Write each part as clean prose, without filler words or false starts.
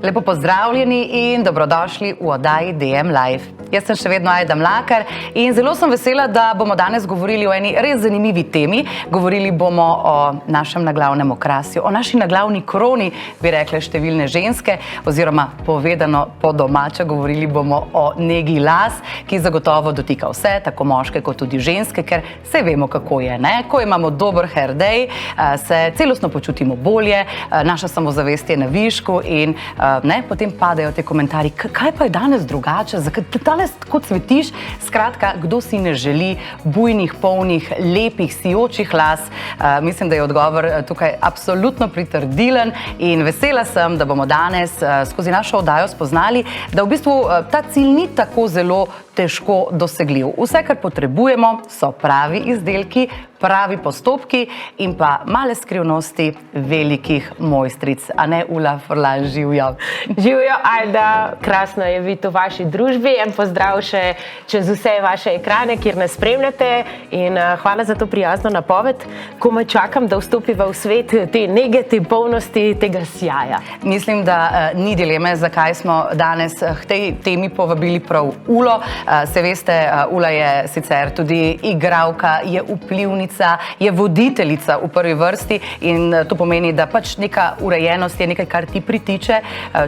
Lepo pozdravljeni in dobrodošli v oddaji DM Live. Jaz sem še vedno Ajda Mlakar in zelo sem vesela, da bomo danes govorili o eni res zanimivi temi. Govorili bomo o našem naglavnem okrasju, o naši naglavni kroni, bi rekle številne ženske, oziroma povedano po domače, govorili bomo o negi las, ki zagotovo dotika vse, tako moške kot tudi ženske, ker se vemo, kako je, ne? Ko imamo dober hair day, se celostno počutimo bolje, naša samozavest je na višku in potem padajo te komentarji, kaj pa je danes drugače, zakaj danes kot cvetiš? Skratka, kdo si ne želi bujnih, polnih, lepih, sijočih las? Mislim, da je odgovor tukaj absolutno pritrdilen in vesela sem, da bomo danes skozi našo oddajo spoznali, da v bistvu ta cilj ni tako zelo težko dosegljiv. Vse, kar potrebujemo, so pravi izdelki, pravi postopki in pa male skrivnosti velikih mojstric. A ne, Ula Furlan, živjo. Živjo, Ajda, krasno je biti v vaši družbi. En pozdrav še čez vse vaše ekrane, kjer nas spremljate in hvala za to prijazno napoved. Komaj čakam, da vstopiva v svet te nege, te polnosti, tega sjaja. Mislim, da ni dileme, zakaj smo danes k tej temi povabili prav Ulo. Se veste, Ula je sicer tudi igralka, je vplivnica, je voditeljica v prvi vrsti in to pomeni, da pač neka urejenost je nekaj, kar ti pritiče.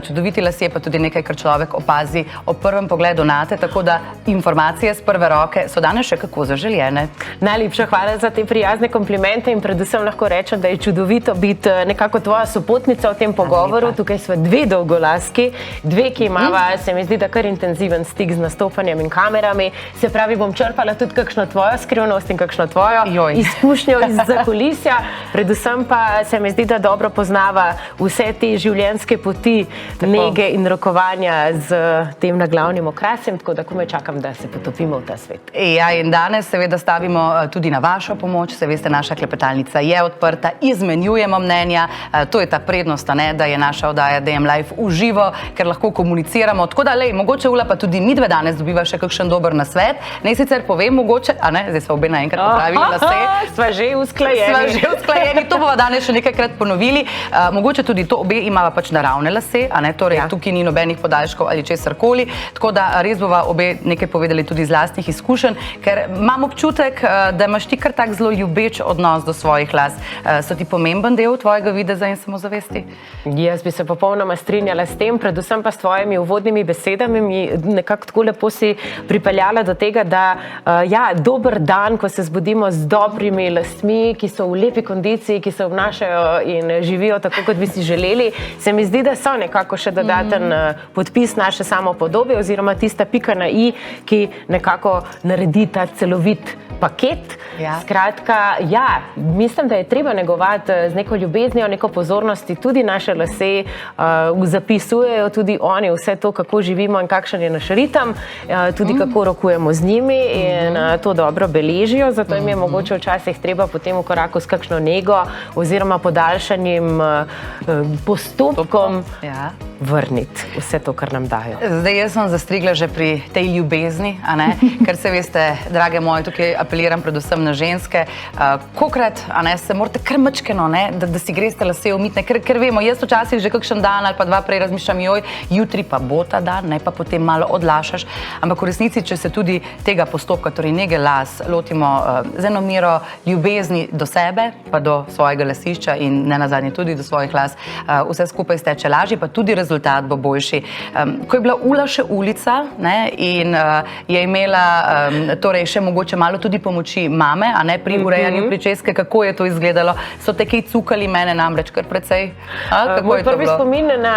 Čudoviti lasje pa tudi nekaj, kar človek opazi ob prvem pogledu nate, tako da informacije z prve roke so danes še kako zaželjene. Najlepša hvala za te prijazne komplimente in predvsem lahko rečem, da je čudovito biti nekako tvoja sopotnica v tem pogovoru. Tukaj sva dve dolgolaski, dve, ki imava, se mi zdi, da kar intenziven stik z nastopanjem in kamerami. Se pravi, bom črpala tudi kakšno tvojo skrivnost in kakšno tvojo izkušnjo iz zakulisja. Predvsem pa se mi zdi, da dobro poznava vse te življenjske poti, nege in rokovanja z tem naglavnim okrasjem, tako da komaj čakam, da se potopimo v ta svet. Ja, in danes seveda stavimo tudi na vašo pomoč. Se veste, naša klepetalnica je odprta, izmenjujemo mnenja. To je ta prednost, ne, da je naša oddaja DM Live v živo, ker lahko komuniciramo. Tako da, mogoče, Ula, pa tudi midve danes dobiva še kakšen dober nasvet. Naj sicer povem mogoče, a ne, zdaj sva obe naenkrat popravili lase. Sva že usklajeni. To bova danes še nekajkrat ponovili. Mogoče tudi to, obe imava pač naravne lase, a ne, torej tukaj ni nobenih podaljškov ali česarkoli, tako da res bova obe nekaj povedali tudi iz lastnih izkušenj, ker imam občutek, da imaš ti kar tak zelo ljubeč odnos do svojih las. So ti pomemben del tvojega videza in samozavesti? Jaz bi se popolnoma strinjala s tem, predvsem pa s tvojimi uvodnimi besedami mi nekako tako lepo si pripeljala do tega, da dober dan, ko se zbudimo z dobrimi lasmi, ki so v lepi kondiciji, ki se obnašajo in živijo tako, kot bi si želeli, se mi zdi, da so nekako še dodaten podpis naše samopodobje oziroma tista pika na i, ki nekako naredi ta celovit paket. Skratka, mislim, da je treba negovati z neko ljubeznijo, neko pozornosti tudi naše lase, zapisujejo tudi oni vse to, kako živimo in kakšen je naš ritem, tudi kako rokujemo z njimi in to dobro beležijo, zato jim je mogoče včasih treba potem v koraku s kakšno nego oziroma podaljšanim postopkom vrniti vse to, kar nam dajo. Zdaj, jaz sem zastrigla že pri tej ljubezni, a ne, ker se veste, drage moje, tukaj apeliram predvsem na ženske, kokrat, a ne, se morate kar mačkeno, ne, da si greste lase umiti, ker vemo, jaz včasih že kakšen dan ali pa dva prej razmišljam, jutri pa bo ta dan, ne, pa potem malo odlašaš, ampak v resnici, če se tudi tega postopka, torej nege las, lotimo z eno mero ljubezni do sebe, pa do svojega lasišča in nenazadnje tudi do svojih las, vse skupaj steče lažje, pa tudi rezultat bo boljši. Ko je bila Ula še ulica, ne, in je imela torej še mogoče malo tudi pomoči mame, a ne, pri urejanju pričeske, kako je to izgledalo? So te kaj cukali mene namreč kar precej? Moj prvi spomin na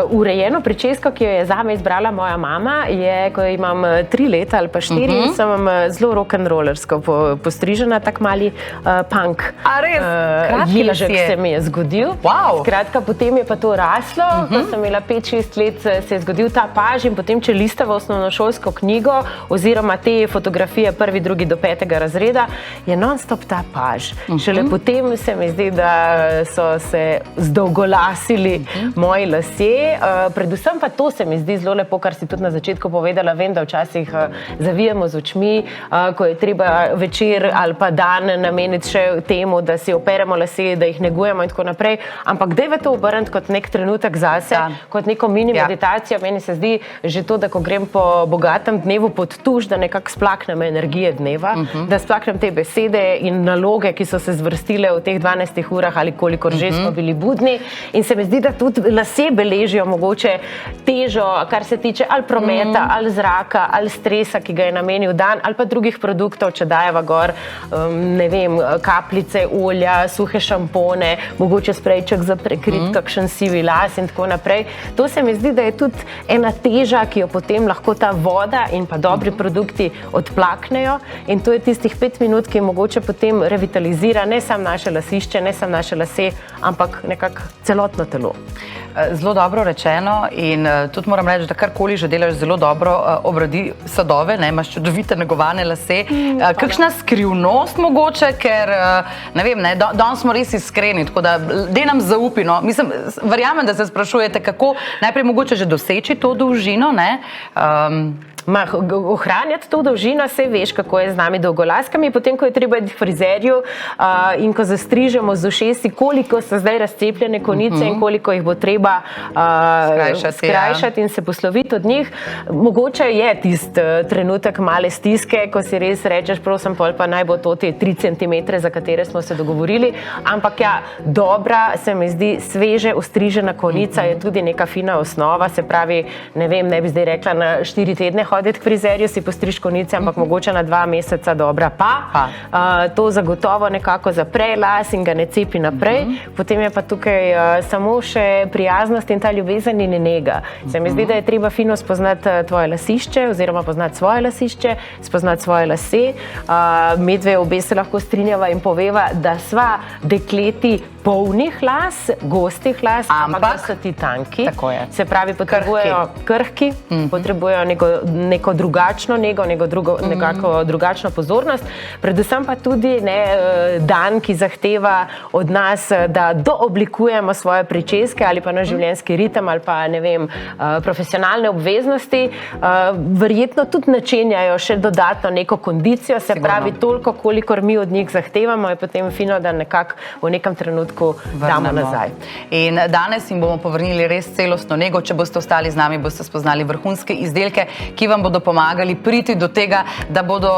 urejeno pričesko, ki jo je zame izbrala moja mama, je, ko imam 3 leta ali pa 4, sem zelo rock'n'rollersko postrižena, tak mali punk. A res? Ježek se mi je zgodil. Skratka, potem je pa to raslo, ko sem imela 5-6 let, se je zgodil ta paž in potem, če listava osnovnošolsko knjigo oziroma te fotografije 1., 2. do 5. razreda, je non-stop ta paž. Šele potem se mi zdi, da so se zdolgolasili moji lasje. Predvsem pa to se mi zdi zelo lepo, kar si tudi na začetku povedala. Vem, da včasih zavijemo z očmi, ko je treba večer ali pa dan nameniti še temu, da si operemo lase, da jih negujemo in tako naprej. Ampak dajva to obrniti kot nek trenutek zase kot neko mini meditacijo. Meni se zdi že to, da ko grem po bogatem dnevu pod tuš, da nekako splaknem energije dneva, da splaknem te besede in naloge, ki so se zvrstile v teh 12 urah ali kolikor že smo bili budni. In se mi zdi, da tudi lase beležijo mogoče težo, kar se tiče ali prometa, ali zraka, ali stresa, ki ga je namenil dan, ali pa drugih produktov, če dajeva gor, ne vem, kapljice, olja, suhe šampone, mogoče sprejček za prekrit, kakšen sivi las in tako naprej. To se mi zdi, da je tudi ena teža, ki jo potem lahko ta voda in pa dobri produkti odplaknejo, in to je tistih 5 minut, ki mogoče potem revitalizira ne samo naše lasišče, ne samo naše lase, ampak nekako celotno telo. Zelo dobro rečeno in tudi moram reči, da karkoli že delaš zelo dobro, obradi sadove, imaš čudovite negovane lase. Kakšna skrivnost mogoče, ker ne vem, danes smo res iskreni, tako da nam zaupi, no. Mislim, verjamem, da se sprašujete, kako najprej mogoče že doseči to dolžino, ne? Ohranjati to dolžino, saj veš, kako je z nami dolgolaskami, potem, ko je treba iti k frizerju in ko zastrižemo z ušesi, koliko so zdaj razcepljene konice in koliko jih bo treba skrajšati in se posloviti od njih. Mogoče je tisti trenutek male stiske, ko si res rečeš, prosim, pol pa naj bo to te 3 centimetre, za katere smo se dogovorili, ampak ja, dobra, se mi zdi, sveže ostrižena konica je tudi neka fina osnova, se pravi, ne vem, ne bi zdaj rekla na 4 tedne hoditi k frizerju, si postriž konice, ampak mogoče na 2 meseca dobra pa. To zagotovo nekako zapre las in ga ne cepi naprej. Potem je pa tukaj samo še prijaznost in ta ljubezen in nega. Se mi zdi, da je treba fino spoznati tvoje lasišče oziroma poznati svoje lasišče, spoznati svoje lase. Medve obe se lahko strinjava in poveva, da sva dekleti polnih las, gostih las, ampak da so ti tanki. Se pravi, potrebujejo krhki, potrebujejo neko drugačno nego, nekako drugačno pozornost. Predvsem pa tudi dan, ki zahteva od nas, da dooblikujemo svoje pričeske ali pa na življenjski ritem ali pa, ne vem, profesionalne obveznosti. Verjetno tudi načenjajo še dodatno neko kondicijo, se pravi, toliko, kolikor mi od njih zahtevamo, je potem fino, da nekako v nekem trenutku damo nazaj. In danes jim bomo povrnili res celostno nego. Če boste ostali z nami, boste spoznali vrhunske izdelke, ki vam bodo pomagali priti do tega, da bodo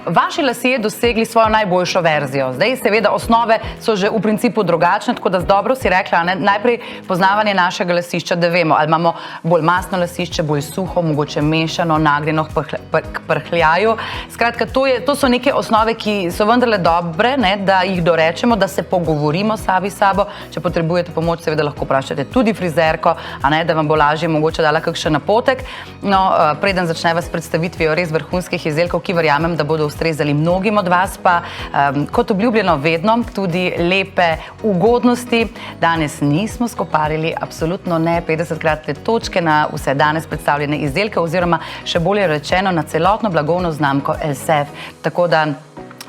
vaši lasje dosegli svojo najboljšo verzijo. Zdaj, seveda, osnove so že v principu drugačne, tako da dobro si rekla, najprej poznavanje našega lasišča, da vemo, ali imamo bolj mastno lasišče, bolj suho, mogoče mešano, nagnjeno k prhljaju. Skratka, to so neke osnove, ki so vendarle dobre, da jih dorečemo, da se pogovorimo sami s sabo. Če potrebujete pomoč, seveda lahko vprašate tudi frizerko, da vam bo lažje mogoče dala kakšen napotek. No, preden začneva s predstavitvijo res vrhunskih izdelkov, ki verjamem, da bodo ustrezali mnogim od vas, pa kot obljubljeno vedno tudi lepe ugodnosti. Danes nismo skoparili absolutno ne 50-kratne točke na vse danes predstavljene izdelke oziroma še bolje rečeno na celotno blagovno znamko Elsef. Tako da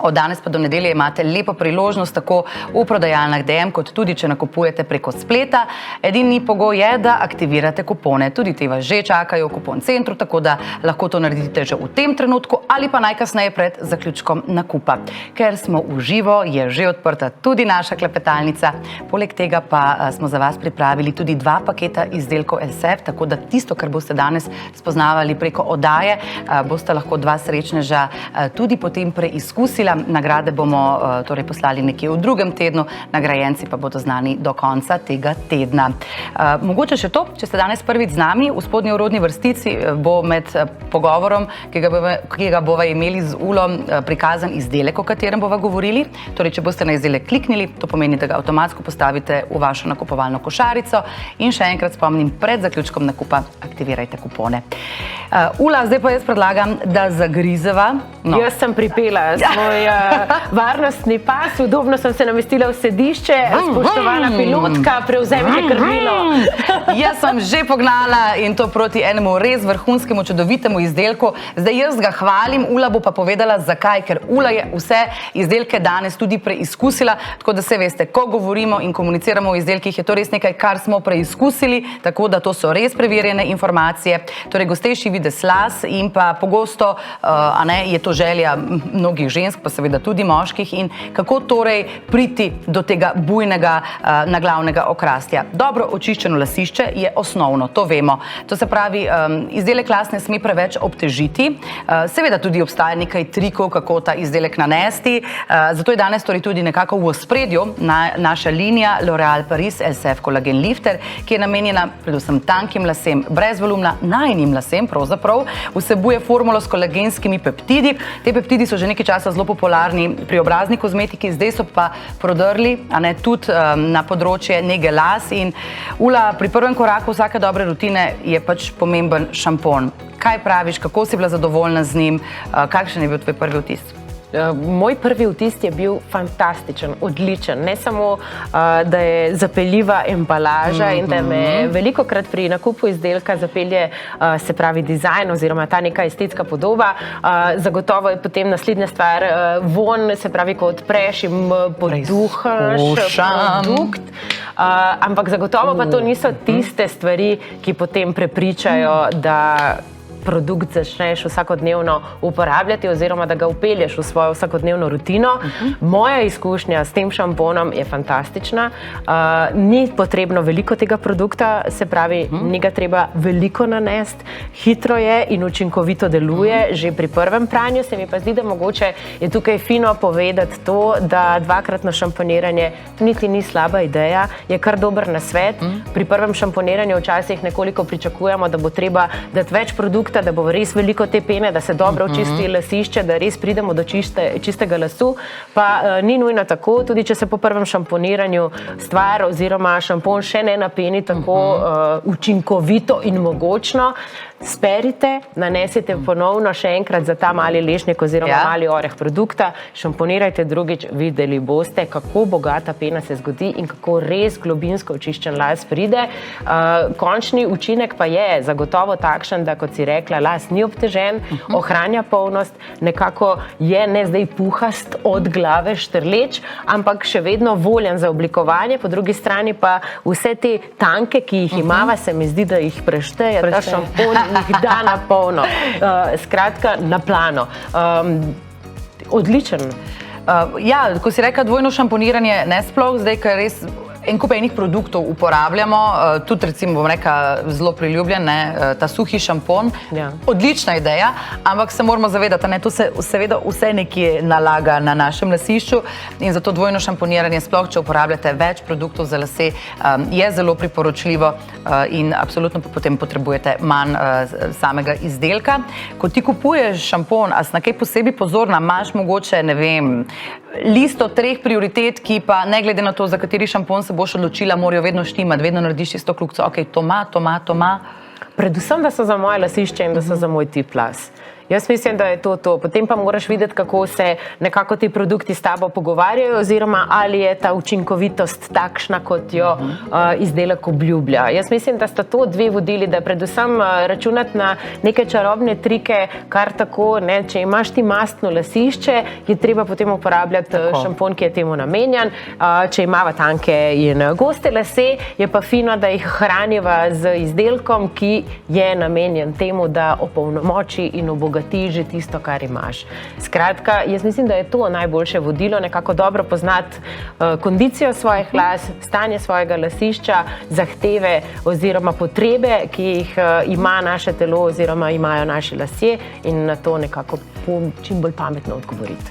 od danes pa do nedelje imate lepo priložnost tako v prodajalnah DM, kot tudi, če nakupujete preko spleta. Edini pogoj je, da aktivirate kupone. Tudi te vas že čakajo v kupon centru, tako da lahko to naredite že v tem trenutku ali pa najkasneje pred zaključkom nakupa. Ker smo v živo, je že odprta tudi naša klepetalnica. Poleg tega pa smo za vas pripravili tudi 2 paketa izdelkov Elsef, tako da tisto, kar boste danes spoznavali preko oddaje, boste lahko 2 srečneža tudi potem preizkusili. Nagrade bomo torej poslali nekje v drugem tednu, nagrajenci pa bodo znani do konca tega tedna. Mogoče še to, če ste danes prvič z nami, v spodnji urodni vrstici bo med pogovorom, ki ga bova imeli z Ulom, prikazan izdelek, o katerem bova govorili. Torej, če boste na izdelek kliknili, to pomeni, da ga avtomatsko postavite v vašo nakupovalno košarico in še enkrat spomnim, pred zaključkom nakupa aktivirajte kupone. Ula, zdaj pa jaz predlagam, da zagrizeva. Jaz sem pripela svoj varnostni pas, udobno sem se namestila v sedišče, spoštovana pilotka, prevzemite krmilo. Jaz sem že pognala in to proti enemu res vrhunskemu, čudovitemu izdelku. Zdaj jaz ga hvalim, Ula bo pa povedala zakaj, ker Ula je vse izdelke danes tudi preizkusila, tako da se veste, ko govorimo in komuniciramo o izdelkih, je to res nekaj, kar smo preizkusili, tako da to so res preverjene informacije. Torej, gostejši videz las in pa pogosto je to želja mnogih žensk, pa seveda tudi moških in kako torej priti do tega bujnega naglavnega okrastja. Dobro očiščeno lasišče je osnovno, to vemo. To se pravi, izdelek las ne sme preveč obtežiti. Seveda tudi obstaja nekaj trikov, kako ta izdelek nanesti. Zato je danes torej tudi nekako v ospredju naša linija L'Oréal Paris LCF Collagen Lifter, ki je namenjena predvsem tankim lasem, brez volumna, najnim lasem pravzaprav, vsebuje formulo s kolagenskimi peptidi. Te peptidi so že nekaj časa zelo popularni pri obrazni kozmetiki, zdaj so pa prodrli, tudi na področje nege las. In Ula, pri prvem koraku vsake dobre rutine je pač pomemben šampon. Kaj praviš, kako si bila zadovoljna z njim, kakšen je bil tvoj prvi vtis? Moj prvi vtis je bil fantastičen, odličen. Ne samo, da je zapeljiva embalaža in da me velikokrat pri nakupu izdelka zapelje, se pravi, dizajn oziroma ta neka estetska podoba. Zagotovo je potem naslednja stvar von, se pravi, ko odpreš in poduhaš produkt. Ampak zagotovo pa to niso tiste stvari, ki potem prepričajo, da produkt začneš vsakodnevno uporabljati oziroma da ga vpelješ v svojo vsakodnevno rutino. Moja izkušnja s tem šamponom je fantastična. Ni potrebno veliko tega produkta, se pravi, ni ga treba veliko nanesti, hitro je in učinkovito deluje. Že pri prvem pranju se mi pa zdi, da mogoče je tukaj fino povedati to, da dvakratno šamponiranje niti ni slaba ideja, je kar dober nasvet. Pri prvem šamponiranju včasih nekoliko pričakujemo, da bo treba dati več produkta, da bo res veliko te pene, da se dobro očisti lasišče, da res pridemo do čistega lasu, pa ni nujno tako. Tudi če se po prvem šamponiranju stvar oziroma šampon še ne napeni tako učinkovito in mogočno, sperite, nanesite ponovno še enkrat za ta mali lešnik oziroma mali oreh produkta, šamponirajte drugič, videli boste, kako bogata pena se zgodi in kako res globinsko očiščen las pride. Končni učinek pa je zagotovo takšen, da kot si rekla, las ni obtežen, ohranja polnost, nekako je ne zdaj puhast od glave štrleč, ampak še vedno voljen za oblikovanje, po drugi strani pa vse te tanke, ki jih imava, se mi zdi, da jih prešteje ta šampon, jih da na polno. Skratka, na plano. Odličen. Ja, ko si rekla dvojno šamponiranje, ne sploh zdaj, ker res en kup enih produktov uporabljamo, tudi recimo, bom rekla, zelo priljubljen, ta suhi šampon. Odlična ideja, ampak se moramo zavedati, to se seveda vse nekje nalaga na našem lasišču in zato dvojno šamponiranje, sploh če uporabljate več produktov za lase, je zelo priporočljivo in absolutno potem potrebujete manj samega izdelka. Ko ti kupuješ šampon, a si na kaj posebej pozorna, imaš mogoče, ne vem, listo 3 prioritet, ki pa ne glede na to, za kateri šampon se boš odločila, morajo vedno štimati, vedno narediš isto kljukico, ok, to ima. Predvsem, da so za moje lasišče in da so za moj tip las. Jaz mislim, da je to. Potem pa moraš videti, kako se nekako ti produkti s tabo pogovarjajo oziroma ali je ta učinkovitost takšna, kot jo izdelek obljublja. Jaz mislim, da sta to dve vodili, da predvsem računati na neke čarobne trike, kar tako, če imaš ti mastno lasišče, je treba potem uporabljati šampon, ki je temu namenjen. Če imava tanke in goste lase, je pa fino, da jih hraniva z izdelkom, ki je namenjen temu, da opolnomoči in obogati že tisto, kar imaš. Skratka, jaz mislim, da je to najboljše vodilo, nekako dobro poznati kondicijo svojih las, stanje svojega lasišča, zahteve oziroma potrebe, ki jih ima naše telo oziroma imajo naši lasje in na to nekako čim bolj pametno odgovoriti.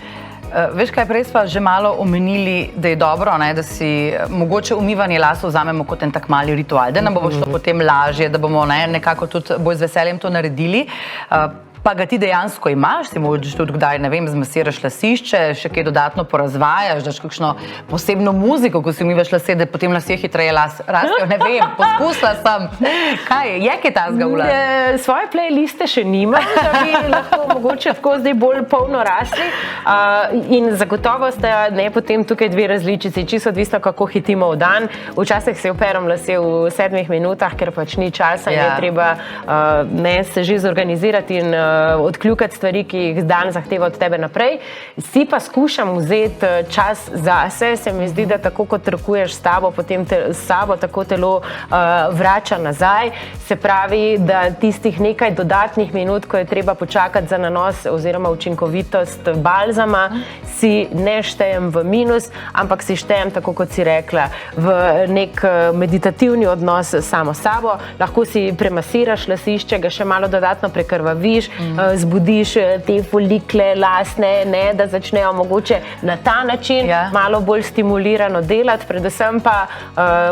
Veš kaj, prej smo že malo omenili, da je dobro, da si mogoče umivanje lasov vzamemo kot en tak mali ritual, da nam bo šlo potem lažje, da bomo nekako tudi bolj z veseljem to naredili. Pa ga ti dejansko imaš, si mogoče tudi kdaj, ne vem, zmasiraš lasišče, še kaj dodatno porazvajaš, daš kakšno posebno muziko, ko si umivaš lase, da potem lasje hitreje rastejo, ne vem, poskusila sem. Kaj, je kaj tazga, Ula? Svoje playliste še nimam, da bi lahko mogoče tako zdaj bolj polno rasli in zagotovo sta potem tukaj dve različici, čisto odvisno, kako hitimo v dan. Včasih se operam lase v 7 minutah, ker pač ni časa in je treba se že zorganizirati in odkljukati stvari, ki jih dan zahteva od tebe naprej. Si pa skušam vzeti čas zase, se mi zdi, da tako kot trkuješ s sabo, potem s sabo tako telo vrača nazaj. Se pravi, da tistih nekaj dodatnih minut, ko je treba počakati za nanos oziroma učinkovitost balzama, si ne štejem v minus, ampak si štejem, tako kot si rekla, v nek meditativni odnos samo s sabo. Lahko si premasiraš lasišče, ga še malo dodatno prekrvaviš, zbudiš te folikle lasne, ne, da začnejo mogoče na ta način malo bolj stimulirano delati, predvsem pa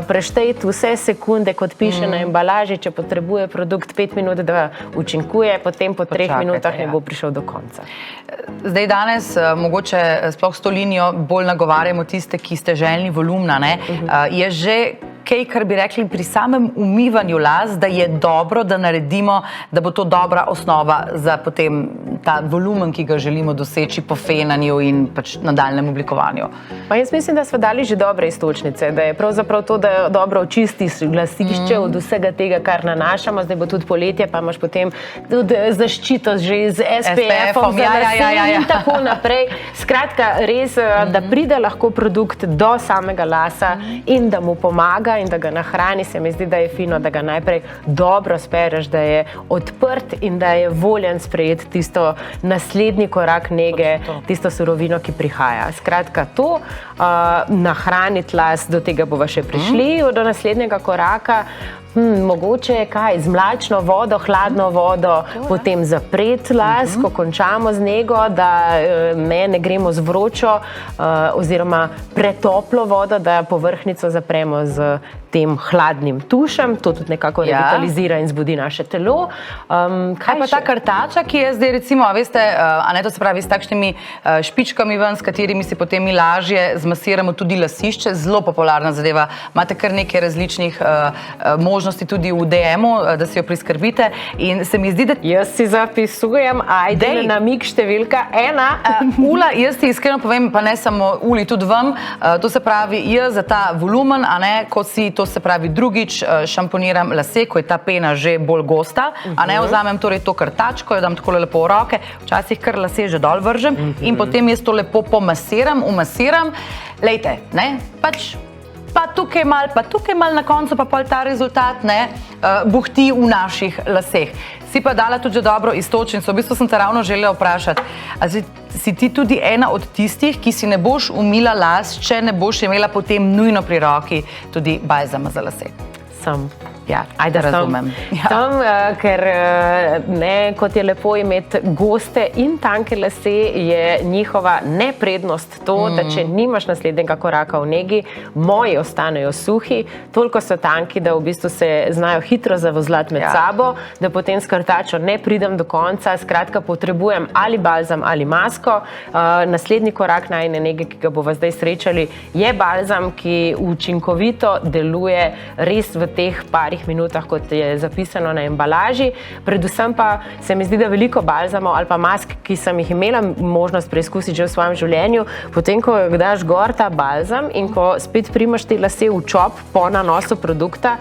preštejte vse sekunde, kot piše na embalaži, če potrebuje produkt 5 minut, da učinkuje, potem po 3 minutah ne bo prišel do konca. Zdaj danes mogoče sploh s to linijo bolj nagovarjamo tiste, ki ste željni volumna, ne? Je že kaj, kar bi rekli pri samem umivanju las, da je dobro, da naredimo, da bo to dobra osnova za potem ta volumen, ki ga želimo doseči po fenanju in pač nadaljnem oblikovanju? Pa jaz mislim, da smo dali že dobre istočnice, da je pravzaprav to, da dobro očistiš lasišče od vsega tega, kar nanašamo. Zdaj bo tudi poletje, pa imaš potem tudi zaščito že z SPF-om za lase in tako naprej. Skratka, res, da pride lahko produkt do samega lasa in da mu pomaga in da ga nahrani, se mi zdi, da je fino, da ga najprej dobro spereš, da je odprt in da je voljen sprejeti tisto naslednji korak nege, tisto surovino, ki prihaja. Skratka, to nahraniti las, do tega bova še prišli, do naslednjega koraka. Mogoče kaj, z mlačno vodo, hladno vodo, potem zapreti las, ko končamo z nego, da ne gremo z vročo oziroma pretoplo vodo, da povrhnjico zapremo z tem hladnim tušem. To tudi nekako revitalizira in zbudi naše telo. Kaj pa ta krtača, ki je zdaj recimo, veste, a ne, to se pravi s takšnimi špičkami ven, s katerimi si potem mi lažje zmasiramo tudi lasišče, zelo popularna zadeva. Imate kar nekaj različnih možnosti tudi v DM-u, da si jo priskrbite in se mi zdi, da... Jaz si zapisujem, ajde na namig številka 1. Ula, jaz ti iskreno povem, pa ne samo Uli, tudi vam, to se pravi, jaz za ta volumen, a ne, ko si to se pravi drugič šamponiram lase, ko je ta pena že bolj gosta, a ne, vzamem torej to krtačko, jo dam tako lepo v roke, včasih kar lase že dol vržem in potem jaz to lepo pomasiram, umasiram. Lejte, ne, pač pa tukaj mal na koncu, pa pol ta rezultat, ne, buhti v naših laseh. Si pa dala tudi že dobro istočnico. V bistvu sem te ravno želela vprašati, ali si ti tudi ena od tistih, ki si ne boš umila las, če ne boš imela potem nujno pri roki tudi balzama za lase? Sem. Ja, ajde, razumem. Sem, ker kot je lepo imeti goste in tanke lase, je njihova neprednost to, da če nimaš naslednjega koraka v negi, moji ostanejo suhi, toliko so tanki, da v bistvu se znajo hitro zavozlati med sabo, da potem s krtačo ne pridem do konca. Skratka, potrebujem ali balzam ali masko. Naslednji korak najine nege, ki ga bova zdaj srečali, je balzam, ki učinkovito deluje res v teh parih minutah, kot je zapisano na embalaži. Predvsem pa se mi zdi, da veliko balzamov ali pa mask, ki sem jih imela možnost preizkusiti že v svojem življenju, potem, ko daš gor ta balzam in ko spet primaš te lase v čop po nanosu produkta,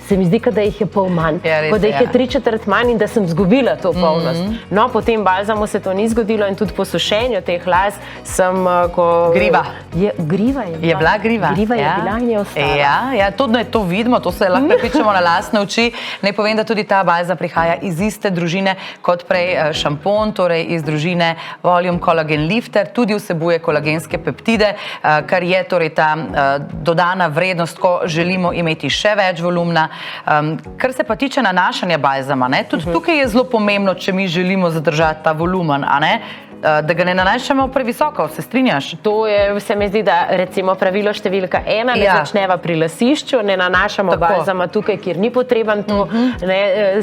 se mi zdi, da jih je pol manj. Kot da jih je 3/4 manj in da sem izgubila to polnost. No, po tem balzamu se to ni zgodilo in tudi po sušenju teh las sem, Griva. Griva je bila. Je bila griva. Griva je bila in je ostala. Ja, tudi to vidimo, to se lahko prepričamo na lastne oči. Naj povem, da tudi ta balzam prihaja iz iste družine kot prej šampon, torej iz družine Volume Collagen Lifter, tudi vsebuje kolagenske peptide, kar je torej ta dodana vrednost, ko želimo imeti še več volumna. Kar se pa tiče nanašanja balzama, ne, tudi tukaj je zelo pomembno, če mi želimo zadržati ta volumen, a ne, da ga ne nanašamo previsoko, se strinjaš? To je, se mi zdi, da recimo pravilo številka 1, ne začneva pri lasišču, ne nanašamo balzama tukaj, kjer ni potreben to.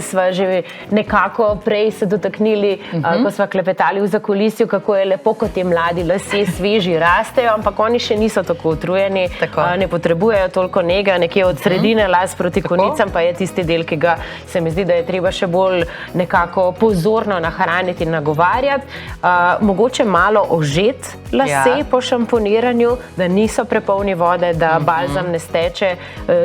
Sva že nekako prej se dotaknili, ko sva klepetali v zakulisju, kako je lepo, kot je mladi lasje sveži rastejo, ampak oni še niso tako utrujeni, ne potrebujejo toliko nega, nekje od sredine las proti konicam pa je tisti del, ki ga se mi zdi, da je treba še bolj nekako pozorno nahraniti in nagovarjati. mogoče malo ožet lase po šamponiranju, da niso prepolni vode, da balzam ne steče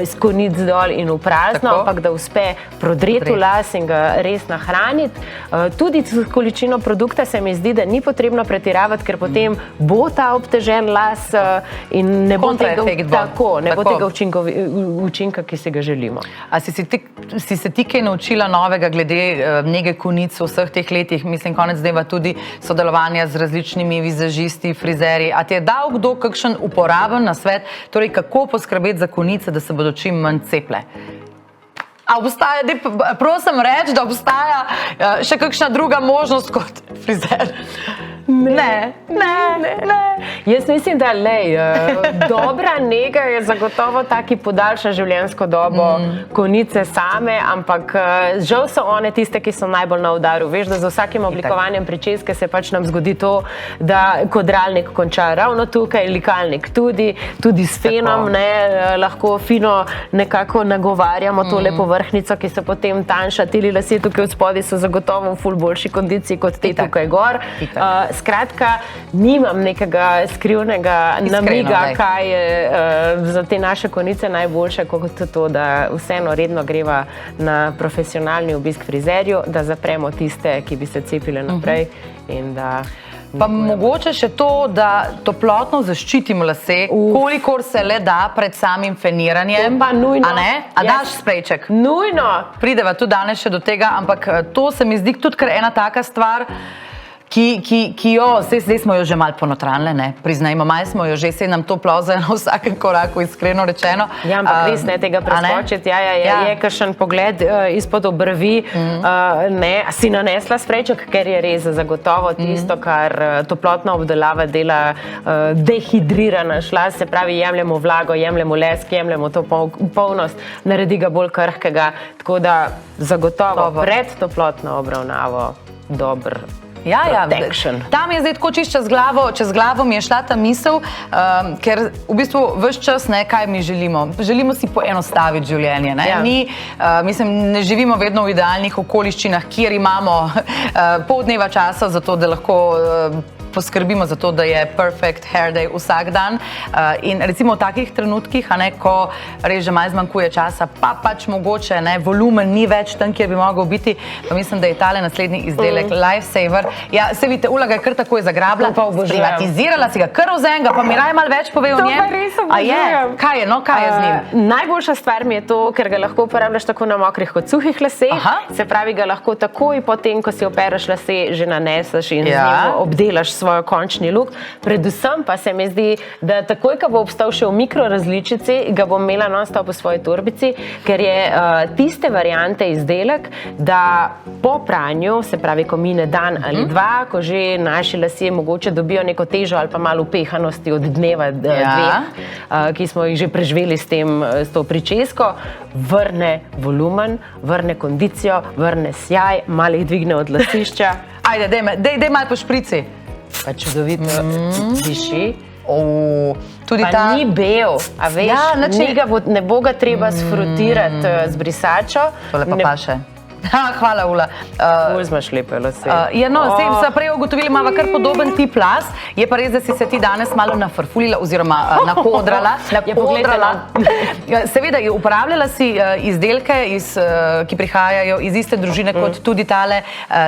iz konic dol in v prazno, ampak da uspe prodreti v las in ga res nahraniti. Tudi s količino produkta se mi zdi, da ni potrebno pretiravati, ker potem bo ta obtežen las in ne bo tega učinka, ki si ga želimo. A si se ti kaj naučila novega glede nege konic v vseh teh letih? Mislim, konec dneva tudi sodelovanja z različnimi vizažisti, frizeri. A ti je dal kdo kakšen uporaben nasvet, torej kako poskrbeti za konice, da se bodo čim manj ceple? A obstaja, prosim reči, da obstaja še kakšna druga možnost kot frizer? Ne. Jaz mislim, da dobra nega je zagotovo taki podaljša življenjsko dobo konice same, ampak žal so one tiste, ki so najbolj na udaru. Veš, da z vsakim oblikovanjem pričeske se pač nam zgodi to, da kodralnik konča ravno tukaj, likalnik tudi s fenom, lahko fino nekako nagovarjamo tole povrhnico, ki se potem tanjša. Tili lasje tukaj v spodaj so zagotovo v ful boljši kondiciji kot te tukaj gor. Skratka, nimam nekega skrivnega namiga, kaj je za te naše konice najboljše, kot to, da vseeno redno greva na profesionalni obisk frizerju, da zapremo tiste, ki bi se cepile naprej in da... Pa mogoče še to, da toplotno zaščitimo lase, kolikor se le da pred samim feniranjem. Pa nujno. A daš sprejček? Nujno. Prideva tudi danes še do tega, ampak to se mi zdi tudi kar ena taka stvar, ki jo, zdaj smo jo že malo ponotranile, priznajmo, malo smo jo že, se nam to ploza na vsakem koraku, iskreno rečeno. Ja, ampak res ne tega preskočiti, je kakšen pogled izpod obrvi, si nanesla sprejček, ker je res zagotovo tisto, kar toplotna obdelava dela dehidrira naš las, se pravi, jemljemo vlago, jemljemo lesk, jemljemo to polnost, naredi ga bolj krhkega, tako da zagotovo pred toplotno obravnavo dober protection. Tam je zdaj tako čisto čez glavo mi je šla ta misel, ker v bistvu ves čas, kaj mi želimo? Želimo si poenostaviti življenje. Mislim, ne živimo vedno v idealnih okoliščinah, kjer imamo pol dneva časa za to, da lahko poskrbimo za to, da je perfect hair day vsak dan. In recimo v takih trenutkih, ko res že malo zmanjkuje časa, pa pač mogoče volumen ni več tam, kjer bi mogel biti, pa mislim, da je tale naslednji izdelek Lifesaver. Ja, se vidite, Ula ga je kar takoj zagrabila, privatizirala si ga kar vzen, pa mi raje malo več pove o njem. To pa res obožujem. Kaj je z njim? Najboljša stvar mi je to, ker ga lahko uporabljaš tako na mokrih kot suhih laseh, se pravi, ga lahko takoj potem, ko si opereš lase, že naneseš in z njim obdelaš svoj končni luk. Predvsem pa se mi zdi, da takoj, ko bo obstal še v mikrorazličici, ga bom imela non-stop v svoji torbici, ker je tiste variante izdelek, da po pranju, se pravi, ko mine dan ali dva, ko že naši lasje mogoče dobijo neko težo ali pa malo upehanosti od dneva dveh, ki smo jih že preživeli s to pričesko, vrne volumen, vrne kondicijo, vrne sjaj, malo jih dvigne od lasišča. Ajde, dej malo po šprici. Pa čudovito diši. Pa ni bel, a veš, ne bo ga treba sfrutirati z brisačo. Tole pa paše. Hvala, Ula. Bolj imaš lepe lase. Sej so prej ugotovili, imava kar podoben tip las, je pa res, da si se ti danes malo nafrfulila oziroma nakodrala. Seveda, uporabljala si izdelke, ki prihajajo iz iste družine kot tudi tale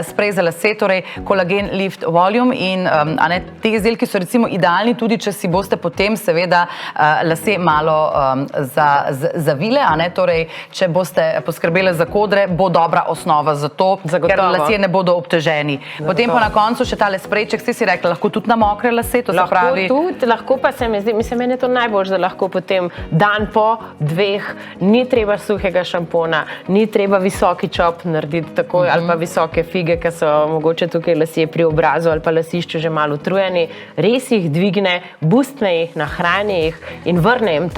sprej za lase, torej Collagen Lift Volume, in te izdelki so recimo idealni tudi, če si boste potem seveda lase malo zavile, torej, če boste poskrbele za kodre, bo dobra osnova za to, ker lasje ne bodo obteženi. Potem pa na koncu še tale sprejček, si rekla, lahko tudi na mokre lase, to se pravi... Lahko pa se mi zdi, meni je to najbolj, da lahko potem dan po dveh, ni treba suhega šampona, ni treba visoki čop narediti takoj, ali pa visoke fige, ki so mogoče tukaj lasje pri obrazu ali pa lasišču že malo utrujeni, res jih dvigne, boostne jih, nahrani jih in vrne jim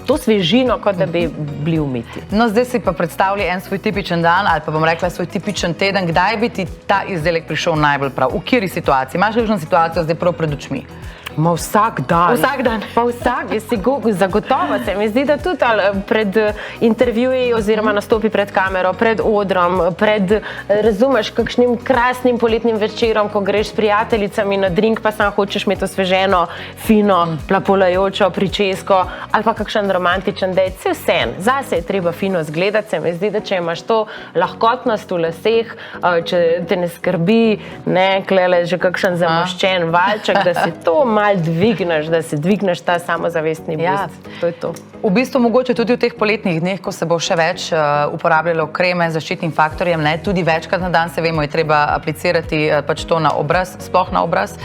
to svežino, kot da bi bili umiti. No, zdaj si pa predstavlja en svoj tipičen dan, ali pa bom rekla svoj tipičen teden, kdaj bi ti ta izdelek prišel najbolj prav? V kateri situaciji? Imaš kakšno situacijo zdaj prav pred očmi? Ma vsak dan. Vsak dan. Pa vsak, zagotovo se mi zdi, da tudi pred intervjuji oziroma nastopi pred kamero, pred odrom, razumeš, kakšnim krasnim poletnim večerom, ko greš s prijateljicami na drink, pa sam hočeš imeti osveženo, fino, plapolajočo pričesko ali pa kakšen romantičen dejt. Vse, zase je treba fino zgledati, se mi zdi, da če imaš to lahkotnost v laseh, če te ne skrbi, klele že kakšen zamoščen valček, da si to mal dvigneš, da si dvigneš ta samozavestni boost. To je to. V bistvu mogoče tudi v teh poletnih dneh, ko se bo še več uporabljalo kreme z zaščitnim faktorjem, tudi večkrat na dan se vemo, je treba aplicirati pač to na obraz, sploh na obraz,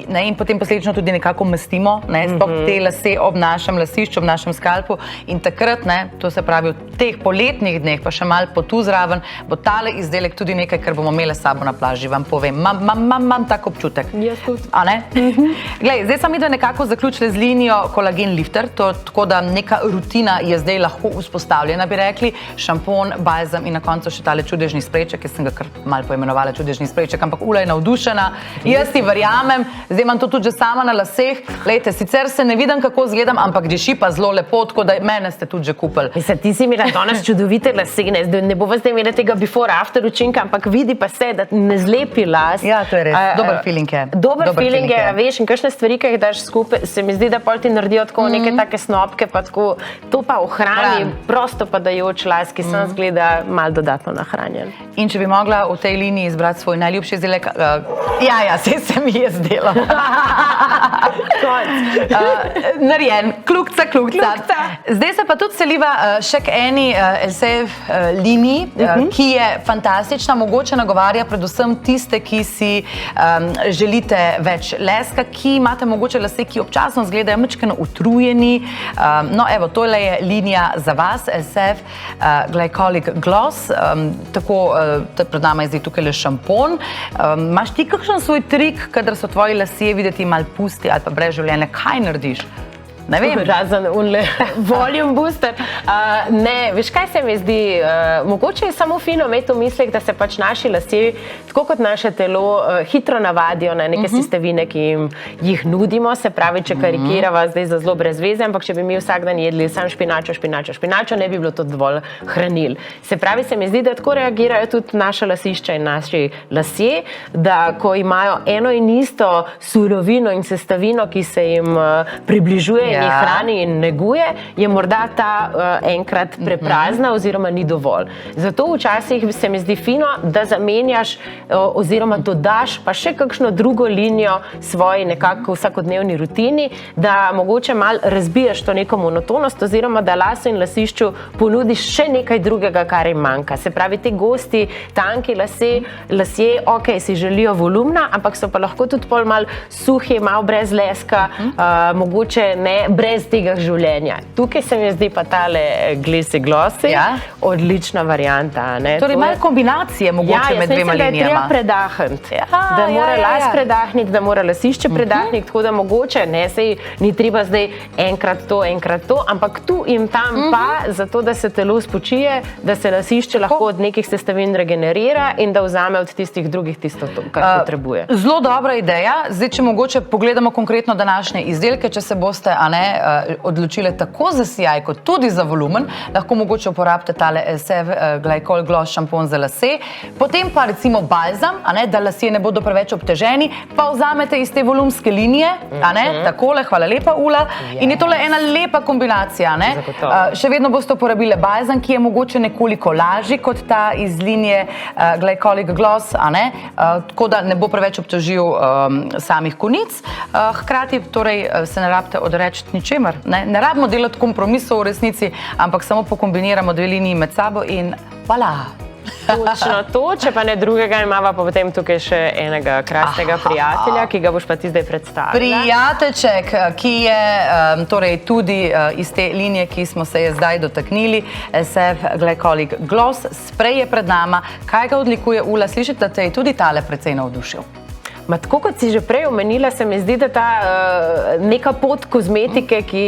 in potem posledično tudi nekako mastimo, sploh te lase ob našem lasišču, ob našem skalpu in takrat, to se pravi v teh poletnih dneh, pa še malo potu zraven, bo tale izdelek tudi nekaj, kar bomo imeli s sabo na plaži, vam povem. Imam tak občutek. Jaz tudi. A ne? Glej, zdaj sem midva nekako zaključili z linijo Collagen Lifter, tako da neka rutina je zdaj lahko vzpostavljena, bi rekli, šampon, balzam in na koncu še tale čudežni sprejček, jaz sem ga kar malo poimenovala čudežni sprejček, ampak Ula je navdušena, jaz ti verjamem, zdaj imam to tudi že sama na laseh, lejte, sicer se ne vidim, kako zgledam, ampak diši pa zelo lepo, tako da mene ste tudi že kupili. Mislim, ti si imela danes čudovite lase, ne bo zdaj imela tega before-after učinka, ampak vidi pa se, da ne zlepi las. Ja, to je res, dober feeling je. Dober feeling je, veš, in kakšne stvari, ki jih daš skupaj, se mi zdi, da pol ti naredijo tako neke take snopke, pa tako, to pa ohrani prosto padajoč las, ki sem zgleda malo dodatno nahranjen. In če bi mogla v tej liniji izbrati svoj najljubši izdelek, saj se mi je zdelo. Narejen, klukca. Zdaj se pa tudi seliva še k eni Elseve liniji, ki je fantastična, mogoče nagovarja predvsem tiste, ki si želite več leska, ki imate mogoče lase, ki občasno zgledajo majčkeno utrujeni. No, evo, tole je linija za vas, Elseve Glycolic Gloss, tako pred nama je zdaj tukaj le šampon. Imaš ti kakšen svoj trik, kadar so tvoji lasje videti malo pusti ali pa brez življenja, kaj narediš? Ne vem. Razen unle volume booster. Ne, veš, kaj se mi zdi? Mogoče je samo fino imeti v mislih, da se pač naši lasje, tako kot naše telo, hitro navadijo na neke sestavine, ki jih nudimo. Se pravi, če karikirava zdaj za zelo brez veze, ampak če bi mi vsak dan jedli sam špinačo, ne bi bilo to dovolj hranil. Se pravi, se mi zdi, da tako reagirajo tudi naša lasišča in naši lasje, da ko imajo eno in isto surovino in sestavino, ki se jim približuje in jih hrani in neguje, je morda ta enkrat preprazna oziroma ni dovolj. Zato včasih se mi zdi fino, da zamenjaš oziroma dodaš pa še kakšno drugo linijo svoji nekako vsakodnevni rutini, da mogoče malo razbiješ to neko monotonost oziroma da lasu in lasišču ponudiš še nekaj drugega, kar jim manjka. Se pravi, te gosti, tanki lasje, ok, si želijo volumna, ampak so pa lahko tudi pol malo suhi, malo brez leska, mogoče ne brez tega življenja. Tukaj se mi zdi pa tale Glisi Glossi odlična varianta. Torej malo kombinacije mogoče med dvema linijama. Ja, jaz mislim, da je treba predahniti. Da mora las predahniti, da mora lasišče predahniti, tako da mogoče, sej ni treba zdaj enkrat to, ampak tu in tam pa, zato da se telo spočije, da se lasišče lahko od nekih sestavin regenerira in da vzame od tistih drugih tisto, kar potrebuje. Zelo dobra ideja. Zdaj, če mogoče pogledamo konkretno današnje izdelke, če se boste odločile tako za sijaj, kot tudi za volumen, lahko mogoče uporabite tale Elseve Glycolic Gloss šampon za lase, potem pa recimo balzam, da lasje ne bodo preveč obteženi, pa vzamete iz te volumske linije, takole, hvala lepa Ula, in je tole ena lepa kombinacija. Še vedno boste uporabile balzam, ki je mogoče nekoliko lažji kot ta iz linije Glycolic Gloss, tako da ne bo preveč obtežil samih konic. Hkrati torej se ne rabite odreči ničemer. Ne rabimo delati kompromisov v resnici, ampak samo pokombiniramo dve liniji med sabo in voilà. Točno to, če pa ne drugega, imava pa potem tukaj še enega krasnega prijatelja, ki ga boš pa ti zdaj predstavila. Prijateljček, ki je torej tudi iz te linije, ki smo se je zdaj dotaknili, Elseve Glycolic Gloss, sprej je pred nama. Kaj ga odlikuje, Ula? Slišite, da te je tudi tale precej navdušil? Tako kot si že prej omenila, se mi zdi, da ta neka pot kozmetike, ki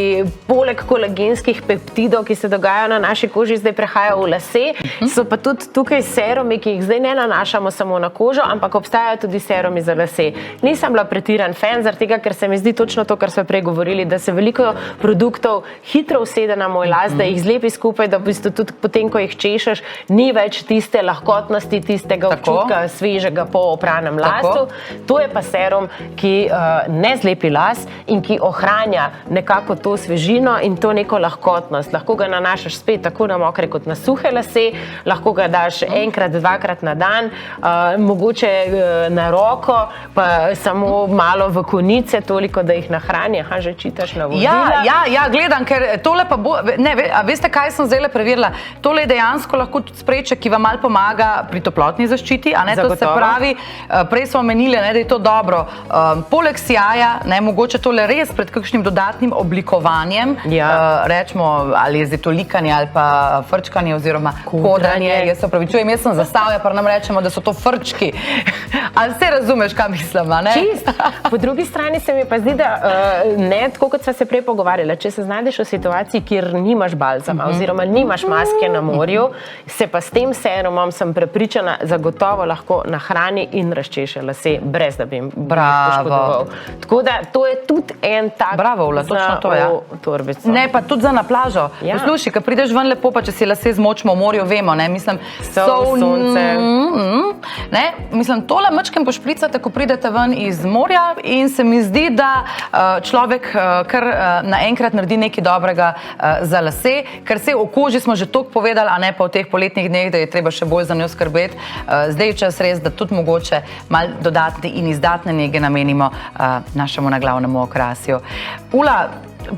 poleg kolagenskih peptidov, ki se dogajajo na naši koži, zdaj prehajajo v lase, so pa tudi tukaj serumi, ki jih zdaj ne nanašamo samo na kožo, ampak obstajajo tudi serumi za lase. Nisem bila pretiran fan, zaradi tega, ker se mi zdi točno to, kar smo prej govorili, da se veliko produktov hitro usede na moj las, da jih zlepi skupaj, da v bistvu tudi potem, ko jih češeš, ni več tiste lahkotnosti, tistega občutka svežega po opranem lasu. To je pa serum, ki ne zlepi las in ki ohranja nekako to svežino in to neko lahkotnost. Lahko ga nanašaš spet tako na mokre kot na suhe lase, lahko ga daš enkrat, dvakrat na dan, mogoče na roko, pa samo malo v konice, toliko, da jih nahrani. Aha, že čitaš navodila? Ja, gledam, ker tole pa bo... Ne, a veste, kaj sem zdaj preverila? Tole je dejansko lahko tudi sprejček, ki vam malo pomaga pri toplotni zaščiti, a ne? To se pravi, prej smo omenili, da je to dobro. Poleg sijaja, mogoče tole res pred kakšnim dodatnim oblikovanjem, rečemo, ali je zdaj to likanje ali pa frčkanje oziroma kodranje. Jaz se opravičujem, jaz sem zastavlja, pa nam rečemo, da so to frčki. Ali se razumeš, kaj mislim, a ne? Čist. Po drugi strani se mi pa zdi, da ne, tako kot sva se prej pogovarjala, če se znajdeš v situaciji, kjer nimaš balzama oziroma nimaš maske na morju, se pa s tem serumom, sem prepričana, zagotovo lahko nahrani in razčeše lase, brez da bi jim poškodoval. Tako da to je tudi en tak... Bravo, Ula, točno to, ja. Torbico. Ne, pa tudi za na plažo. Poslušaj, ko prideš ven lepo, pa če si lase zmočimo v morju, vemo, ne, mislim... Sonce. Ne, mislim, tole mačkem pošpricate, ko pridete ven iz morja in se mi zdi, da človek kar naenkrat naredi nekaj dobrega za lase, ker se o koži smo že toliko povedali, a ne pa v teh poletnih dneh, da je treba še bolj za njo skrbeti. Zdaj je čas res, da tudi mogoče malo dodatne in izdatne nege namenimo našemu naglavnemu okrasju. Ula,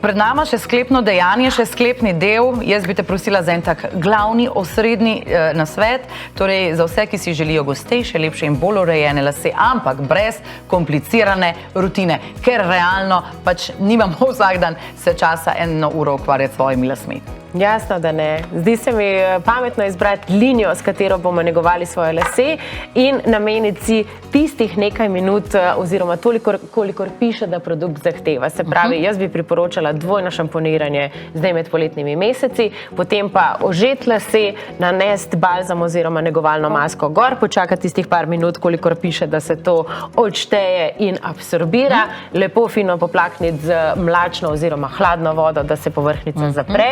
pred nama še sklepno dejanje, še sklepni del. Jaz bi te prosila za en tak glavni, osrednji nasvet, torej za vse, ki si želijo gostejše, lepše in bolj urejene lase, ampak brez komplicirane rutine, ker realno pač nimamo vsak dan se časa 1 uro ukvarjati s svojimi lasmi. Jasno, da ne. Zdi se mi pametno izbrati linijo, s katero bomo negovali svoje lase in nameniti si tistih nekaj minut oziroma toliko, kolikor piše, da produkt zahteva. Se pravi, jaz bi priporočala dvojno šamponiranje zdaj med poletnimi meseci, potem pa ožet lase, nanesti balzam oziroma negovalno masko gor, počakati tistih par minut, kolikor piše, da se to odšteje in absorbira, lepo fino poplakniti z mlačno oziroma hladno vodo, da se povrhnjica zapre.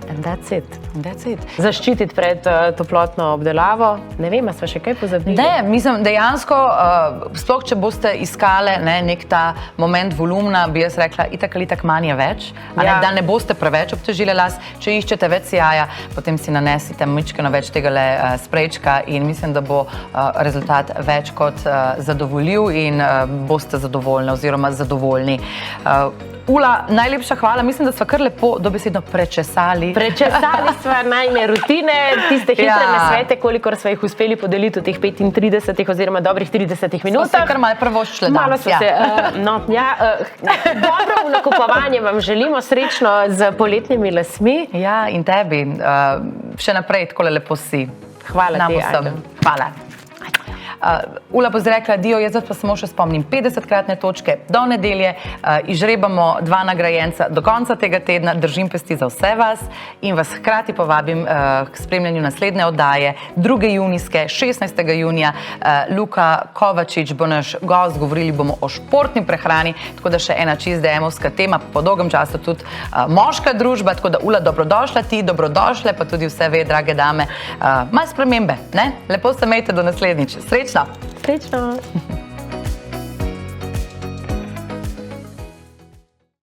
And that's it. Zaščititi pred toplotno obdelavo. Ne vem, a sva še kaj pozabili? Ne, mislim, dejansko, sploh če boste iskale nek ta moment volumna, bi jaz rekla, itak ali itak manj je več, da ne boste preveč obtežile las. Če iščete več sijaja, potem si nanesite mičkeno več tegale sprejčka in mislim, da bo rezultat več kot zadovoljiv in boste zadovoljni oziroma zadovoljni. Ula, najlepša hvala. Mislim, da sva kar lepo dobesedno prečesali. Prečesali sva najne rutine, tiste hitre nasvete, kolikor sva jih uspeli podeliti v teh 35 oziroma dobrih 30 minutah. So se kar malo prvoščile. Malo so se. Dobro v nakupovanje vam želimo, srečno z poletnimi lasmi. Ja, in tebi. Še naprej takole lepo si. Hvala ti, Ajda. Hvala. Ula bo zrekla, Dio, jaz pa samo še spomnim, 50-kratne točke do nedelje, izžrebamo 2 nagrajenca do konca tega tedna, držim pesti za vse vas in vas hkrati povabim k spremljanju naslednje oddaje, 2. junijske, 16. junija. Luka Kovačič bo naš gost, govorili bomo o športni prehrani, tako da še ena čist DM-ovska tema, po dolgem času tudi moška družba, tako da Ula, dobrodošla ti, dobrodošle, pa tudi vse ve, drage dame, malo spremembe, ne? Lepo se imejte do naslednjič. Srečno! Srečno!